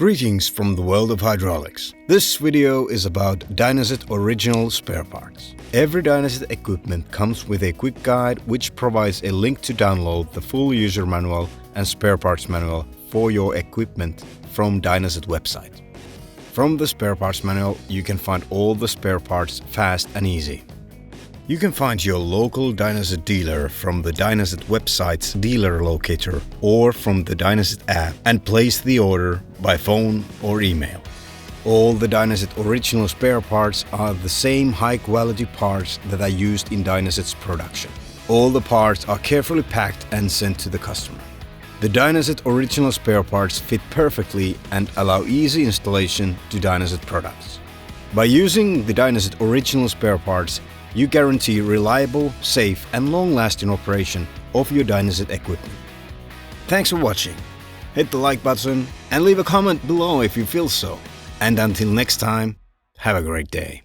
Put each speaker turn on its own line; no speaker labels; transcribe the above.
Greetings from the world of hydraulics. This video is about Dynaset original spare parts. Every Dynaset equipment comes with a quick guide which provides a link to download the full user manual and spare parts manual for your equipment from Dynaset website. From the spare parts manual, you can find all the spare parts fast and easy. You can find your local Dynaset dealer from the Dynaset website's dealer locator or from the Dynaset app and place the order by phone or email. All the Dynaset original spare parts are the same high-quality parts that are used in Dynaset's production. All the parts are carefully packed and sent to the customer. The Dynaset original spare parts fit perfectly and allow easy installation to Dynaset products. By using the Dynaset original spare parts, you guarantee reliable, safe and long-lasting operation of your Dynaset equipment. Thanks for watching. Hit the like button and leave a comment below if you feel so. And until next time, have a great day.